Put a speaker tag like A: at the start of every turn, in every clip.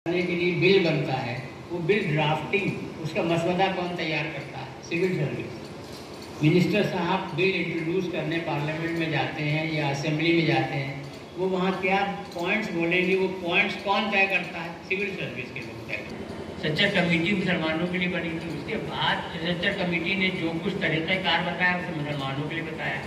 A: करने के लिए बिल बनता है, वो बिल ड्राफ्टिंग उसका मसवदा कौन तैयार करता है? Civil service. मिनिस्टर साहब बिल इंट्रोड्यूस करने पार्लियामेंट में जाते हैं या असेंबली में जाते हैं, वो वहाँ क्या पॉइंट्स बोलेंगे, वो पॉइंट्स कौन तय करता है? सिविल सर्विस के लोग तय करते हैं। सच्चर कमेटी मुसलमानों के लिए बनी थी, उसके बाद सच्चर कमेटी ने जो कुछ तरीक़ाकार बताया उसे मुसलमानों के लिए बताया,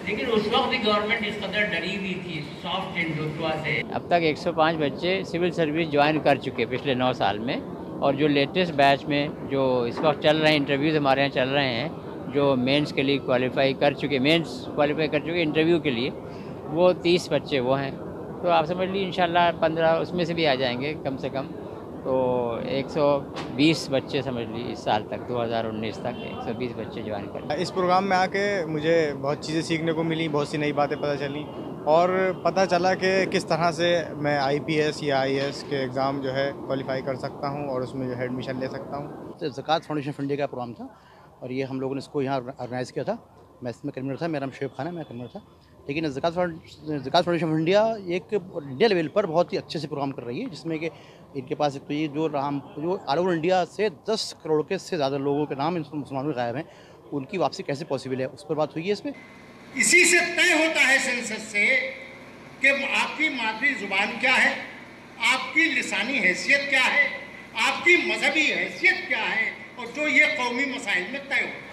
A: लेकिन उस वक्त भी गवर्नमेंट इस कदर डरी हुई थी सॉफ्ट हिंदुत्व से। अब तक 105 बच्चे सिविल सर्विस ज्वाइन कर चुके पिछले 9 साल में, और जो लेटेस्ट बैच में जो इस वक्त चल रहे हैं, इंटरव्यूज़ हमारे यहाँ चल रहे हैं, जो मेंस के लिए क्वालिफाई कर चुके, इंटरव्यू के लिए, वो 30 बच्चे वो हैं। तो आप समझ लीजिए इंशाल्लाह 15 उसमें से भी आ जाएंगे कम से कम। तो 120 बच्चे समझ लीजिए इस साल तक, 2019 तक 120 बच्चे ज्वाइन कर।
B: इस प्रोग्राम में आके मुझे बहुत चीज़ें सीखने को मिली, बहुत सी नई बातें पता चली, और पता चला कि किस तरह से मैं IPS या IAS के एग्ज़ाम जो है क्वालिफाई कर सकता हूँ और उसमें जो है एडमिशन ले सकता हूँ।
C: तो ज़कात फाउंडेशन ऑफ इंडिया का प्रोग्राम था और ये हम लोगों ने इसको यहाँ ऑर्गेनाइज़ किया था। मैं इसमें कन्वीनर था, मेरा नाम शुएब खान है, मैं कन्वीनर था। लेकिन ज़कात फाउंडेशन ऑफ इंडिया एक इंडिया लेवल पर बहुत ही अच्छे से प्रोग्राम कर रही है, जिसमें कि इनके पास एक तो ये जो ऑल ओवर इंडिया से 10 करोड़ के से ज़्यादा लोगों के नाम मुसलमानों में गायब हैं, उनकी वापसी कैसे पॉसिबल है, उस पर बात हुई है इसमें।
D: इसी से तय होता है सेंसस से कि आपकी मादरी ज़ुबान क्या है, आपकी लिसानी हैसियत क्या है, आपकी मजहबी हैसियत क्या है, और जो ये कौमी मसाइल में तय होता है।